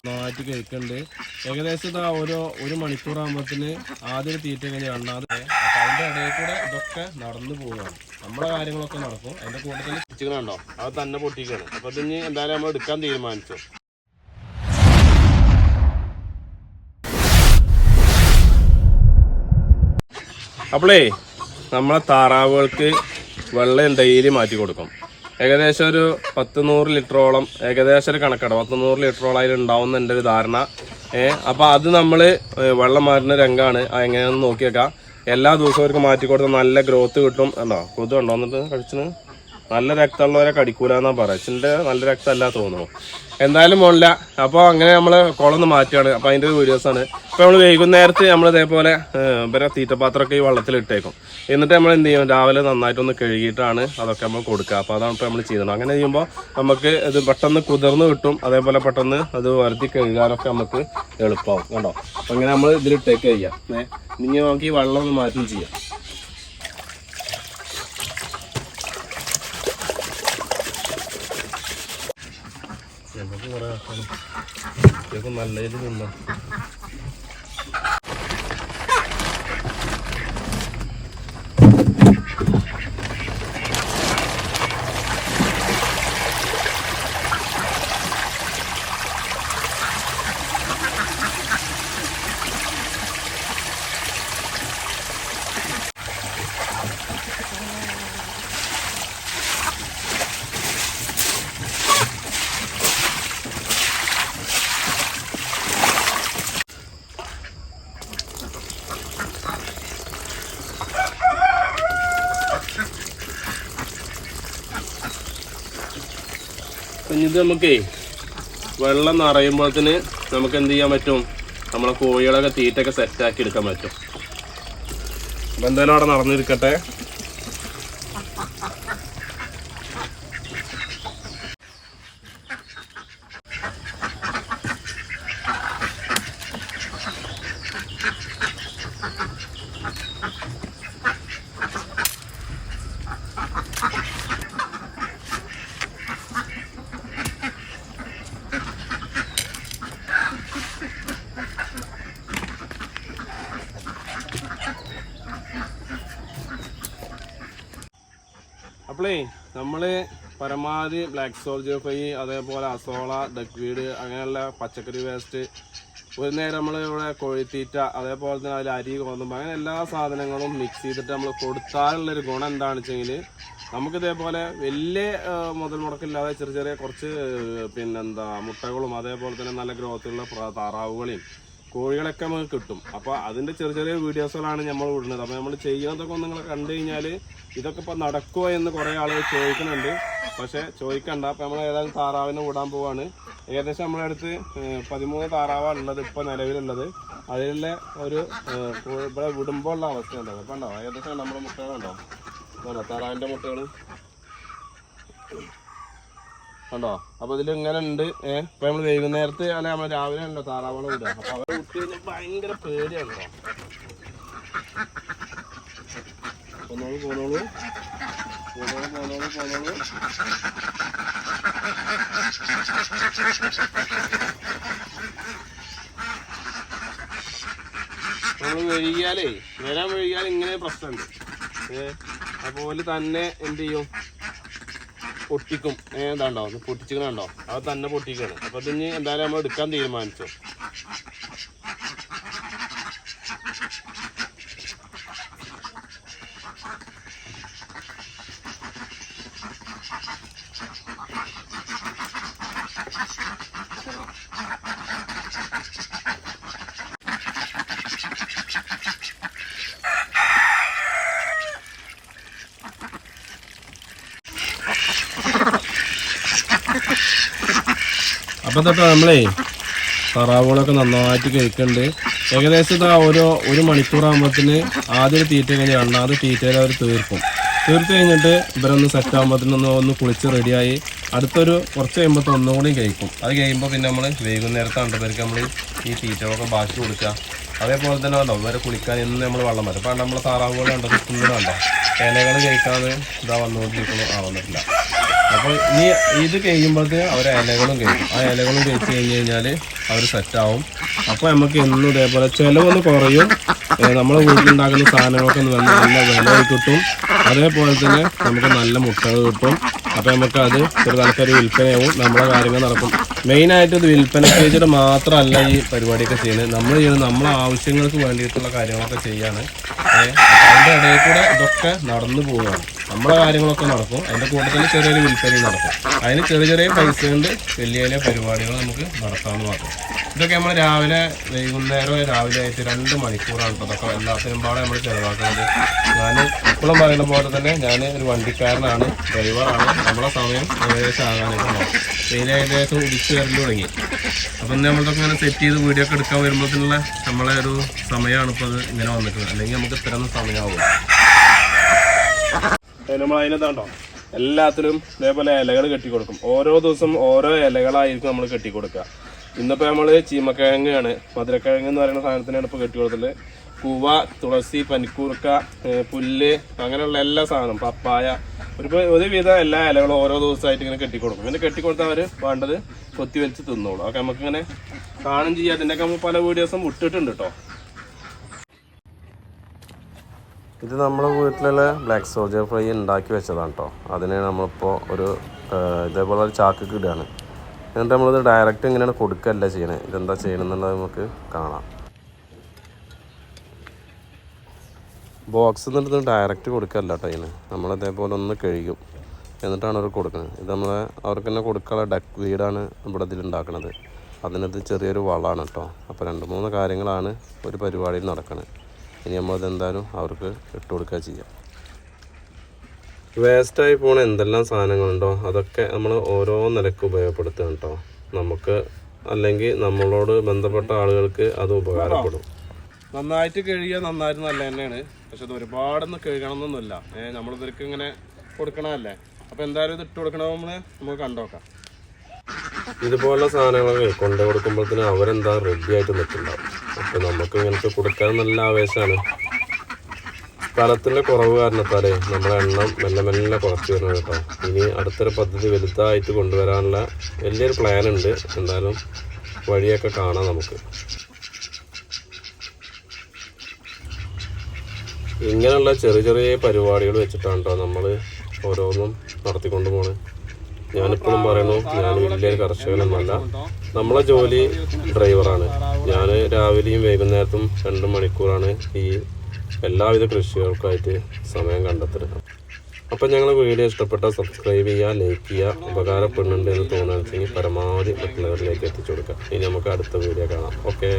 നന്നായിട്ട് കഴിക്കുന്നുണ്ട്. ഏകദേശം ഒരു മണിക്കൂറാകുമ്പോഴത്തേന് ആദ്യം തീറ്റ കഴിഞ്ഞ് രണ്ടാമത്. അപ്പം അതിൻ്റെ ഇടയിൽ കൂടെ ഇതൊക്കെ നടന്നു പോവുകയാണ്. നമ്മുടെ കാര്യങ്ങളൊക്കെ നടക്കും. അതിൻ്റെ കൂട്ടത്തിൽ ചിക്കൻ ഉണ്ടോ അത് തന്നെ പൊട്ടിക്കുകയാണ്. അപ്പം ഇതിന് എന്തായാലും നമ്മൾ എടുക്കാൻ തീരുമാനിച്ചു. അപ്പോളേ നമ്മളെ താറാവുകൾക്ക് വെള്ളം ഡെയിലി മാറ്റി കൊടുക്കും. ഏകദേശം ഒരു 100 ലിറ്ററോളം, ഏകദേശം ഒരു കണക്കാണ്, 100 ലിറ്ററോളം അതിൽ ഉണ്ടാവും എൻ്റെ ഒരു ധാരണ. അപ്പോൾ അത് നമ്മൾ വെള്ളം മാറ്റുന്ന രംഗമാണ്. എങ്ങനെയാണെന്ന് നോക്കിയേക്കാം. എല്ലാ ദിവസവും അവർക്ക് മാറ്റി കൊടുത്താൽ നല്ല ഗ്രോത്ത് കിട്ടും. ഉണ്ടോ കൊതു ഉണ്ടോ എന്നിട്ട് കഴിച്ചിന് നല്ല രക്തമുള്ളവരെ കടിക്കൂല എന്നാ പറച്ചിൻ്റെ നല്ല രക്തമല്ല തോന്നുന്നു. എന്തായാലും മോളില്ല. അപ്പോൾ അങ്ങനെ നമ്മൾ കുളമൊന്ന് മാറ്റുകയാണ്. അപ്പോൾ അതിൻ്റെ വീഡിയോസാണ്. ഇപ്പോൾ നമ്മൾ വൈകുന്നേരത്ത് നമ്മൾ ഇതേപോലെ ഇവരെ തീറ്റപാത്രമൊക്കെ ഈ വെള്ളത്തിൽ ഇട്ടേക്കും. എന്നിട്ട് നമ്മൾ എന്ത് ചെയ്യും, രാവിലെ നന്നായിട്ടൊന്ന് കഴുകിയിട്ടാണ് അതൊക്കെ നമ്മൾ കൊടുക്കുക. അപ്പോൾ അതാണ് ഇപ്പോൾ നമ്മൾ ചെയ്യുന്നത്. അങ്ങനെ ചെയ്യുമ്പോൾ നമുക്ക് ഇത് പെട്ടെന്ന് കുതിർന്ന് കിട്ടും. അതേപോലെ പെട്ടെന്ന് അത് വരുത്തി കഴുകാനൊക്കെ നമുക്ക് എളുപ്പമാവും. കണ്ടോ അപ്പോൾ അങ്ങനെ നമ്മൾ ഇതിലിട്ടേക്ക് ചെയ്യാം. ഇനി നമുക്ക് ഈ വെള്ളം ഒന്ന് മാറ്റും ചെയ്യാം. നമുക്ക് കുറേ ആക്കണം നല്ല ഇത് തിന്നാം. ഇത് നമുക്കേ വെള്ളം നിറയുമ്പോഴത്തേന് നമുക്ക് എന്ത് ചെയ്യാൻ പറ്റും, നമ്മളെ കോഴികളൊക്കെ തീറ്റൊക്കെ സെറ്റാക്കി എടുക്കാൻ പറ്റും. അപ്പം എന്തായാലും അവിടെ നടന്നിരിക്കട്ടെ. അപ്പോളേ നമ്മൾ പരമാവധി ബ്ലാക്ക് സോൾജർ ഫ്രൈ, അതേപോലെ അസോള, ഡക്വീഡ്, അങ്ങനെയുള്ള പച്ചക്കറി വേസ്റ്റ്, ഒരു നേരം നമ്മൾ ഇവിടെ കോഴിത്തീറ്റ, അതേപോലെ തന്നെ അതിൽ അരി, ഗോതമ്പ്, അങ്ങനെ എല്ലാ സാധനങ്ങളും മിക്സ് ചെയ്തിട്ട് നമ്മൾ കൊടുത്താലുള്ളൊരു ഗുണം എന്താണെന്ന് വെച്ചെങ്കിൽ നമുക്കിതേപോലെ വലിയ മുതൽ മുടക്കില്ലാതെ ചെറിയ ചെറിയ കുറച്ച് മുട്ടകളും അതേപോലെ തന്നെ നല്ല ഗ്രോത്തുള്ള താറാവുകളെയും കോഴികളൊക്കെ നമുക്ക് കിട്ടും. അപ്പോൾ അതിൻ്റെ ചെറിയ ചെറിയ വീഡിയോസുകളാണ് നമ്മൾ വിടുന്നത്. അപ്പോൾ നമ്മൾ ചെയ്യുന്നതൊക്കെ ഒന്ന് നിങ്ങൾ കണ്ടു കഴിഞ്ഞാൽ ഇതൊക്കെ ഇപ്പോൾ നടക്കുമോ എന്ന് കുറേ ആളുകൾ ചോദിക്കുന്നുണ്ട്. പക്ഷേ ചോദിക്കണ്ട. അപ്പോൾ നമ്മൾ ഏതായാലും താറാവിനെ വിടാൻ പോവാണ്. ഏകദേശം നമ്മളെ അടുത്ത് 13 താറാവാണ് ഉള്ളത് ഇപ്പോൾ നിലവിലുള്ളത്. അതിലെ ഒരു ഇവിടെ വിടുമ്പോൾ ഉള്ള അവസ്ഥ ഉണ്ടാവും. അപ്പോൾ ഉണ്ടാവും ഏകദേശം നമ്മുടെ മുട്ടകളുണ്ടാവും. താറാവിൻ്റെ മുട്ടകൾ കണ്ടോ. അപ്പോൾ ഇതിൽ ഇങ്ങനെ ഉണ്ട്. ഇപ്പം നമ്മൾ വൈകുന്നേരത്ത് അല്ല നമ്മൾ രാവിലെ ഉണ്ടോ താറാവുകളെ വിടുക. അപ്പോൾ അവരെ വിട്ട് കഴിഞ്ഞാൽ ഭയങ്കര പേടിയാണ് കേട്ടോ. പോന്നോളൂ പോന്നോളൂ പോന്നോളൂ പോന്നോളൂ പോന്നോളൂ. നമ്മൾ വരാൻ വൈകിയാൽ ഇങ്ങനെ പ്രശ്നമുണ്ട്. അതുപോലെ തന്നെ എന്ത് ചെയ്യും, പൊട്ടിക്കും. എന്താണ്ടോ പൊട്ടിച്ചിക്കണുണ്ടോ അത് തന്നെ പൊട്ടിക്കാണ്. അപ്പോൾ ഇതിന് എന്തായാലും നമ്മൾ എടുക്കാൻ തീരുമാനിച്ചു. അപ്പം തൊട്ട് നമ്മളേ താറാവുകളൊക്കെ നന്നായിട്ട് കഴിക്കുന്നുണ്ട്. ഏകദേശം ഒരു മണിക്കൂറാകുമ്പോഴത്തേന് ആദ്യം തീറ്റ കഴിഞ്ഞ് രണ്ടാമത് തീറ്റയിൽ അവർ തീർത്ത് കഴിഞ്ഞിട്ട് ഇവരൊന്ന് സെറ്റ് ആകുമ്പോഴത്തേനൊന്ന് ഒന്ന് കുളിച്ച് റെഡിയായി അടുത്തൊരു കുറച്ച് കഴിയുമ്പോൾ ഒന്നുകൂടി കഴിക്കും. അത് കഴിയുമ്പോൾ പിന്നെ നമ്മൾ വൈകുന്നേരത്തെ 2 പേർക്ക് നമ്മൾ ഈ തീറ്റകളൊക്കെ ബാക്കി കൊടുക്കുക. അതേപോലെ തന്നെ ഉണ്ടോ ഇവരെ കുളിക്കാൻ ഇന്ന് നമ്മൾ വെള്ളം വരും. അപ്പം നമ്മൾ താറാവുകൾ ഉണ്ടോ തിന്നുന്നുണ്ടോ ഇലകൾ കഴിക്കാതെ ഇതാ വന്നുകൊണ്ടിരിക്കുന്നു. വന്നിട്ടില്ല. അപ്പോൾ ഇനി ഇത് കഴിയുമ്പോഴത്തെ അവർ ഇലകളും കഴിക്കും. ആ ഇലകളും കഴിച്ച് കഴിഞ്ഞ് കഴിഞ്ഞാൽ അവർ സെറ്റാവും. അപ്പോൾ നമുക്ക് എന്നും ഇതേപോലെ ചിലവൊന്ന് കുറയും. നമ്മളെ വീട്ടിലുണ്ടാക്കുന്ന സാധനങ്ങളൊക്കെ നല്ല വിലയായി കിട്ടും. അതേപോലെ തന്നെ നമുക്ക് നല്ല മുട്ടകൾ കിട്ടും. അപ്പോൾ നമുക്ക് അത് ചെറുതാൾക്കൊരു വിൽപ്പനയാവും, നമ്മളെ കാര്യങ്ങൾ നടക്കും. മെയിനായിട്ട് ഇത് വിൽപ്പന പേജിൽ മാത്രമല്ല ഈ പരിപാടിയൊക്കെ ചെയ്യുന്നത്. നമ്മൾ ചെയ്യുന്നത് നമ്മളെ ആവശ്യങ്ങൾക്ക് വേണ്ടിയിട്ടുള്ള കാര്യങ്ങളൊക്കെ ചെയ്യാണ്. അതിൻ്റെ ഇടയിൽ കൂടെ ഇതൊക്കെ നടന്നു പോവുകയാണ്. നമ്മളെ കാര്യങ്ങളൊക്കെ നടക്കും, അതിൻ്റെ കൂട്ടത്തിൽ ചെറിയൊരു വിൽപ്പനയും നടക്കും. അതിന് ചെറിയ ചെറിയ പൈസ കൊണ്ട് വലിയ വലിയ പരിപാടികൾ നമുക്ക് നടത്താമെന്ന് പറഞ്ഞു. ഇതൊക്കെ നമ്മൾ രാവിലെ വൈകുന്നേരം രാവിലെ ആയിട്ട് 2 മണിക്കൂറാണ് ഇപ്പോൾ ഇതൊക്കെ എല്ലാത്തിനും പാടെ നമ്മൾ ചിലവാക്കുന്നത്. ഞാൻ എപ്പോഴും പറയുന്ന പോലെ തന്നെ ഞാൻ ഒരു വണ്ടിക്കാരനാണ്, ഡ്രൈവറാണ്. നമ്മളെ സമയം ഏകദേശം ആകാനായിട്ട് വെയിൽ ഏകദേശം ഉദിച്ച് വരൽ തുടങ്ങി. അപ്പം നമ്മളിതൊക്കെ ഇങ്ങനെ സെറ്റ് ചെയ്ത് വീഡിയോ ഒക്കെ എടുക്കാൻ വരുമ്പോഴത്തേനുള്ള നമ്മളെ ഒരു സമയമാണ് ഇപ്പോൾ അത് ഇങ്ങനെ വന്നിട്ടുള്ളത്. അല്ലെങ്കിൽ നമുക്ക് ഇത്രയൊന്നും സമയമാവും. നമ്മൾ അതിനെന്താണ്ടോ എല്ലാത്തിലും ഇതേപോലെ ഇലകൾ കെട്ടിക്കൊടുക്കും. ഓരോ ദിവസം ഓരോ ഇലകളായിരിക്കും നമ്മൾ കെട്ടിക്കൊടുക്കുക. ഇന്നിപ്പോൾ നമ്മൾ ചീമക്കിഴങ്ങാണ്, മധുരക്കിഴങ്ങ് എന്ന് പറയുന്ന സാധനത്തിനാണ് ഇപ്പോൾ കെട്ടിക്കൊടുത്തത്. കൂവ, തുളസി, പനിക്കൂർക്ക, പുല്ല്, അങ്ങനെയുള്ള എല്ലാ സാധനവും, പപ്പായ, ഒരുവിധ എല്ലാ ഇലകളും ഓരോ ദിവസമായിട്ട് ഇങ്ങനെ കെട്ടിക്കൊടുക്കും. പിന്നെ കെട്ടിക്കൊടുത്താൽ അവർ വേണ്ടത് കൊത്തി വലിച്ച് തിന്നോളൂ. അതൊക്കെ നമുക്കിങ്ങനെ കാണും ചെയ്യാം. അതിൻ്റെയൊക്കെ നമ്മൾ പല വീഡിയോസും ഇട്ടിട്ടുണ്ട് കേട്ടോ. ഇത് നമ്മളെ വീട്ടിലുള്ള ബ്ലാക്ക് സോൾജർ ഫ്രൈ ഉണ്ടാക്കി വെച്ചതാണ് കേട്ടോ. അതിനെ നമ്മളിപ്പോൾ ഇതേപോലെ ഒരു ചാക്കിക്ക് ഇടുകയാണ്. എന്നിട്ട് നമ്മളിത് ഡയറക്റ്റ് ഇങ്ങനെയാണ് കൊടുക്കുകയല്ല ചെയ്യണത്. ഇതെന്താ ചെയ്യണമെന്നുള്ളത് നമുക്ക് കാണാം. ബോക്സിൽ നിന്നിട്ട് ഡയറക്റ്റ് കൊടുക്കുകയല്ല കേട്ടോ. ഇതിന് നമ്മളിതേപോലെ ഒന്ന് കഴുകും, എന്നിട്ടാണ് അവർ കൊടുക്കുന്നത്. ഇത് അവർക്ക് തന്നെ കൊടുക്കാനുള്ള ഡക്ക് വീടാണ് ഇവിടെ ഇതിലുണ്ടാക്കുന്നത്. അതിനത് ചെറിയൊരു വളമാണ് കേട്ടോ. അപ്പോൾ 2-3 കാര്യങ്ങളാണ് ഒരു പരിപാടിയിൽ നടക്കുന്നത്. ഇനി നമ്മളതെന്തായാലും അവർക്ക് ഇട്ട് കൊടുക്കുക ചെയ്യാം. വേസ്റ്റായി പോണ എന്തെല്ലാം സാധനങ്ങളുണ്ടോ അതൊക്കെ നമ്മൾ ഓരോ നിലയ്ക്ക് ഉപയോഗപ്പെടുത്തുക കേട്ടോ. നമുക്ക് അല്ലെങ്കിൽ നമ്മളോട് ബന്ധപ്പെട്ട ആളുകൾക്ക് അത് ഉപകാരപ്പെടും. നന്നായിട്ട് കഴുകിയാൽ നന്നായിട്ട് നല്ല തന്നെയാണ്. പക്ഷെ അത് ഒരുപാടൊന്നും കഴുകണമെന്നൊന്നുമില്ല. നമ്മളിവർക്ക് ഇങ്ങനെ കൊടുക്കണമല്ലേ. അപ്പോൾ എന്തായാലും ഇത് ഇട്ട് കൊടുക്കണമെന്ന് നമുക്ക് കണ്ടുനോക്കാം. ഇതുപോലുള്ള സാധനങ്ങളൊക്കെ കൊണ്ടു കൊടുക്കുമ്പോഴത്തേനും അവരെന്താ റെഡി ആയിട്ട് നിൽക്കുന്നുണ്ടാവും. അപ്പോൾ നമുക്ക് ഇങ്ങനത്തെ കൊടുക്കാൻ നല്ല ആവേശമാണ്. സ്ഥലത്തിൻ്റെ കുറവ് കാരണത്താലേ നമ്മളെ എണ്ണം മെല്ലെ മെല്ലെ കുറച്ച് വരുന്നത് കേട്ടോ. ഇനി അടുത്തൊരു പദ്ധതി വലുതായിട്ട് കൊണ്ടുവരാനുള്ള വലിയൊരു പ്ലാൻ ഉണ്ട്. എന്തായാലും വഴിയൊക്കെ കാണാം നമുക്ക്. ഇങ്ങനെയുള്ള ചെറിയ ചെറിയ പരിപാടികൾ വെച്ചിട്ടാണ് കേട്ടോ നമ്മൾ ഓരോന്നും നടത്തിക്കൊണ്ട് പോകുന്നത്. ഞാനിപ്പോഴും പറയുന്നു, ഞാൻ വലിയൊരു കർഷകനൊന്നുമല്ല. നമ്മളെ ജോലി ഡ്രൈവറാണ്. ഞാൻ രാവിലെയും വൈകുന്നേരത്തും 2 മണിക്കൂറാണ് ഈ എല്ലാവിധ കൃഷികൾക്കായിട്ട് സമയം കണ്ടെത്തുന്നത്. അപ്പം ഞങ്ങൾ വീഡിയോ ഇഷ്ടപ്പെട്ടാൽ സബ്സ്ക്രൈബ് ചെയ്യുക, ലൈക്ക് ചെയ്യുക. ഉപകാരപ്പെടുന്നുണ്ട് എന്ന് തോന്നുകയാണെന്നുവെച്ചെങ്കിൽ പരമാവധി മറ്റുള്ളവരിലേക്ക് എത്തിച്ചു കൊടുക്കുക. ഇനി നമുക്ക് അടുത്ത വീഡിയോ കാണാം. ഓക്കെ.